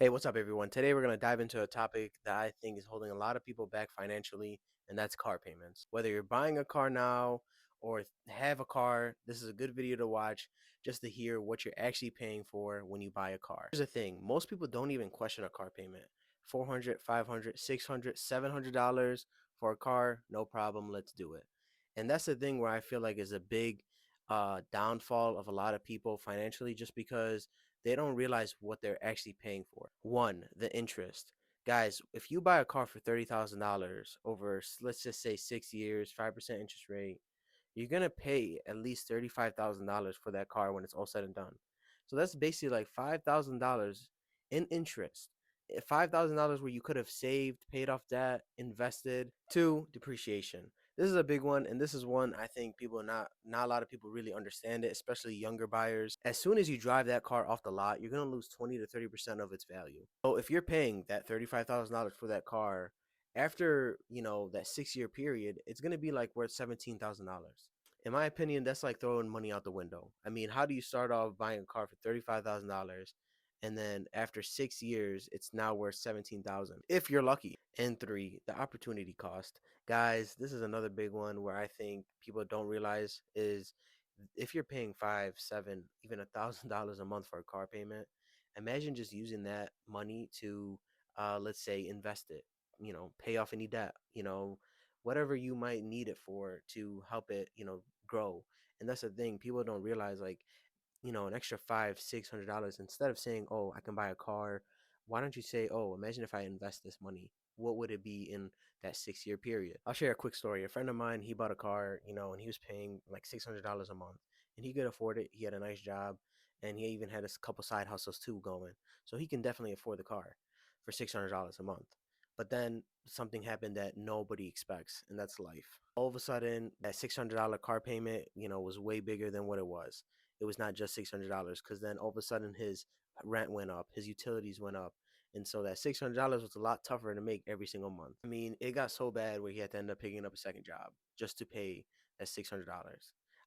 Hey, what's up, everyone? Today we're going to dive into a topic that I think is holding a lot of people back financially, and that's car payments. Whether you're buying a car now or have a car, this is a good video to watch just to hear what you're actually paying for when you buy a car. Here's the thing, most people don't even question a car payment. 400, 500, 600, $700 for a car, no problem, let's do it. And that's the thing where I feel like is a big downfall of a lot of people financially, just because they don't realize what they're actually paying for. One, the interest. Guys, if you buy a car for $30,000 over, let's just say 6 years, 5% interest rate, you're going to pay at least $35,000 for that car when it's all said and done. So that's basically like $5,000 in interest. $5,000 where you could have saved, paid off debt, invested. Two, depreciation. This is a big one, and this is one I think people not a lot of people really understand it, especially younger buyers. As soon as you drive that car off the lot, you're gonna lose 20 to 30% of its value. So if you're paying that $35,000 for that car, after that 6 year period, it's gonna be like worth $17,000. In my opinion, that's like throwing money out the window. I mean, how do you start off buying a car for $35,000 and then after 6 years, it's now worth 17,000 if you're lucky? And three, the opportunity cost. Guys, this is another big one where I think people don't realize is if you're paying five, seven, even $1,000 a month for a car payment, imagine just using that money to, let's say, invest it. Pay off any debt. Whatever you might need it for to help it, grow. And that's the thing people don't realize. Like, an extra $500, $600, instead of saying, oh, I can buy a car, why don't you say, oh, imagine if I invest this money, what would it be in that 6 year period? I'll share a quick story. A friend of mine, he bought a car, and he was paying like $600 a month, and he could afford it. He had a nice job, and he even had a couple side hustles too going, so he can definitely afford the car for $600 a month. But then something happened that nobody expects, and that's life. All of a sudden, that $600 car payment, was way bigger than what it was. It was not just $600, because then all of a sudden his rent went up, his utilities went up, and so that $600 was a lot tougher to make every single month. I mean, it got so bad where he had to end up picking up a second job just to pay that $600.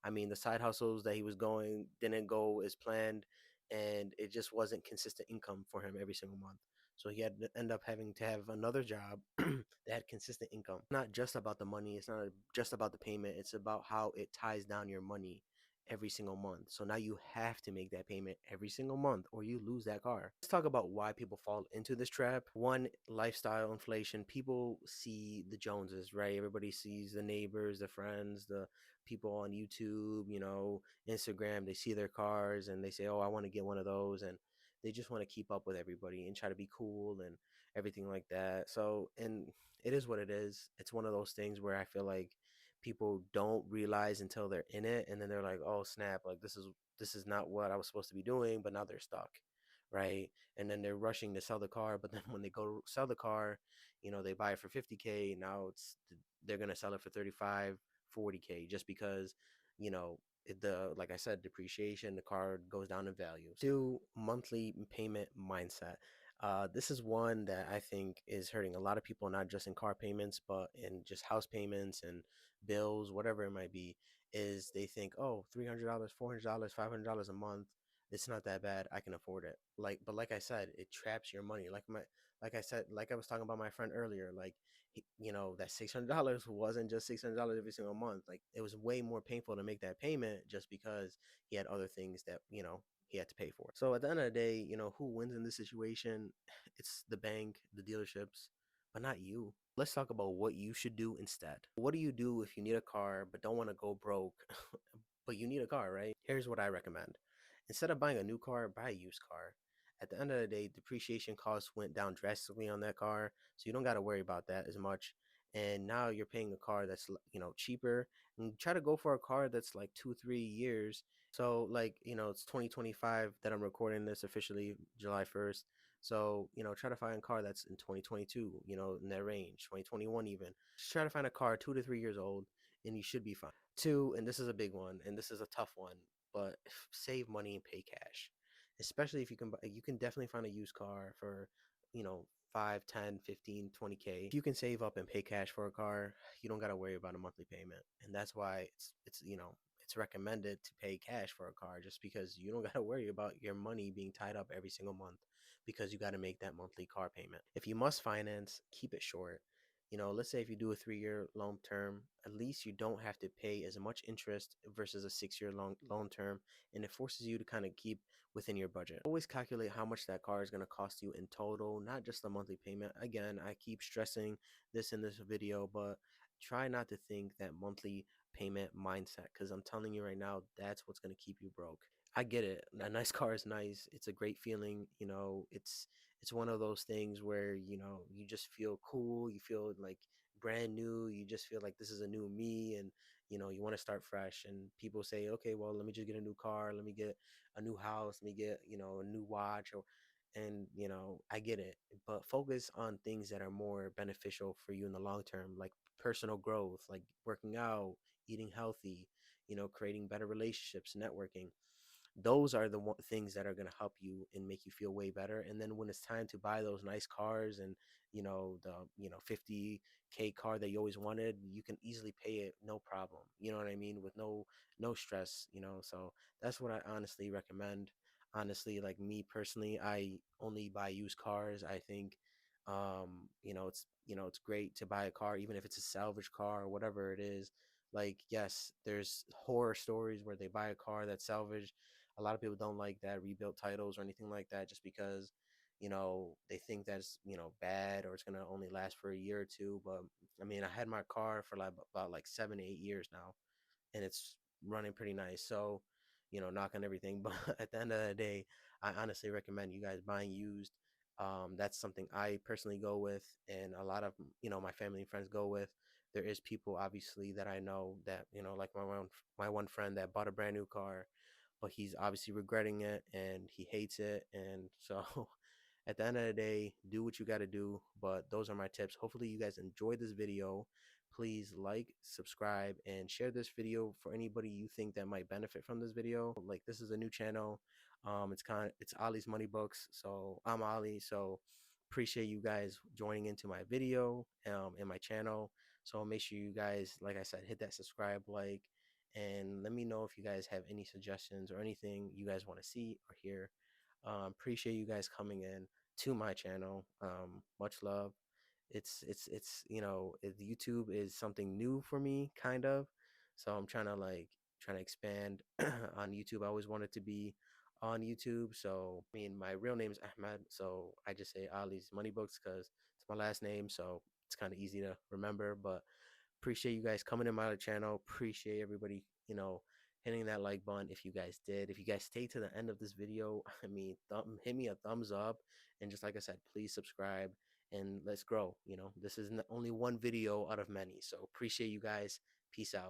I mean, the side hustles that he was going didn't go as planned, and it just wasn't consistent income for him every single month. So he had to end up having to have another job that had consistent income. Not just about the money, it's not just about the payment, it's about how it ties down your money every single month. So now you have to make that payment every single month or you lose that car. Let's talk about why people fall into this trap. One, lifestyle inflation. People see the Joneses, right? Everybody sees the neighbors, the friends, the people on YouTube, Instagram. They see their cars and they say, oh, I want to get one of those. And they just want to keep up with everybody and try to be cool and everything like that. So, and it is what it is. It's one of those things where I feel like people don't realize until they're in it, and then they're like, oh snap, like this is not what I was supposed to be doing, but now they're stuck, right? And then they're rushing to sell the car, but then when they go sell the car, they buy it for 50K. Now they're gonna sell it for 35, 40K, just because you know the like I said, depreciation, the car goes down in value. Two, monthly payment mindset. This is one that I think is hurting a lot of people, not just in car payments, but in just house payments and bills, whatever it might be. Is they think, oh, $300, $400, $500 a month, it's not that bad. I can afford it. But like I said, it traps your money. Like I was talking about my friend earlier. Like, that $600 wasn't just $600 every single month. Like, it was way more painful to make that payment just because he had other things that he had to pay for. So at the end of the day, who wins in this situation? It's the bank, the dealerships, but not you. Let's talk about what you should do instead. What do you do if you need a car but don't want to go broke, but you need a car, right? Here's what I recommend. Instead of buying a new car, buy a used car. At the end of the day, depreciation costs went down drastically on that car, so you don't got to worry about that as much. And now you're paying a car that's cheaper, and try to go for a car that's like 2 3 years. So like it's 2025 that I'm recording this officially, July 1st. So, try to find a car that's in 2022, in that range, 2021 even. Just try to find a car 2 to 3 years old and you should be fine. Two, and this is a big one, and this is a tough one, but save money and pay cash. Especially if you can buy, you can definitely find a used car for, you know, 5, 10, 15, 20K. If you can save up and pay cash for a car, you don't got to worry about a monthly payment. And that's why it's recommended to pay cash for a car, just because you don't got to worry about your money being tied up every single month. because you got to make that monthly car payment. If you must finance, keep it short. Let's say if you do a 3-year loan term, at least you don't have to pay as much interest versus a 6-year loan term, and it forces you to kind of keep within your budget. Always calculate how much that car is going to cost you in total, not just the monthly payment. Again, I keep stressing this in this video, but try not to think that monthly payment mindset, because I'm telling you right now, that's what's going to keep you broke. I get it. A nice car is nice. It's a great feeling. It's one of those things where, you just feel cool. You feel like brand new. You just feel like this is a new me, and you want to start fresh. And people say, okay, well, let me just get a new car. Let me get a new house. Let me get, a new watch. And I get it, but focus on things that are more beneficial for you in the long term, like personal growth, like working out, eating healthy, creating better relationships, networking. Those are the things that are going to help you and make you feel way better. And then when it's time to buy those nice cars, and the 50K car that you always wanted, you can easily pay it, no problem, you know what I mean, with no stress. So that's what I honestly recommend. Honestly, like me personally, I only buy used cars. I think it's great to buy a car, even if it's a salvage car or whatever it is. Like, yes, there's horror stories where they buy a car that's salvaged. A lot of people don't like that, rebuilt titles or anything like that, just because they think that's bad, or it's gonna only last for a year or two. But I mean, I had my car for like about like 7 to 8 years now, and it's running pretty nice. So, knock on everything. But at the end of the day, I honestly recommend you guys buying used. That's something I personally go with, and a lot of my family and friends go with. There is people obviously that I know that like my one friend that bought a brand new car, but he's obviously regretting it and he hates it. And so at the end of the day, do what you got to do. But those are my tips. Hopefully you guys enjoyed this video. Please like, subscribe, and share this video for anybody you think that might benefit from this video. Like, this is a new channel. It's Ali's Money Books. So I'm Ali. So appreciate you guys joining into my video in my channel. So make sure you guys, like I said, hit that subscribe, like, and let me know if you guys have any suggestions or anything you guys want to see or hear. Appreciate you guys coming in to my channel. Much love. YouTube is something new for me, kind of. So I'm trying to expand on YouTube. I always wanted to be on YouTube. So I mean, my real name is Ahmed, so I just say Ali's Money Books because it's my last name, so it's kind of easy to remember. But appreciate you guys coming to my channel. Appreciate everybody, hitting that like button if you guys did. If you guys stayed to the end of this video, I mean, hit me a thumbs up. And just like I said, please subscribe and let's grow. This is only one video out of many. So appreciate you guys. Peace out.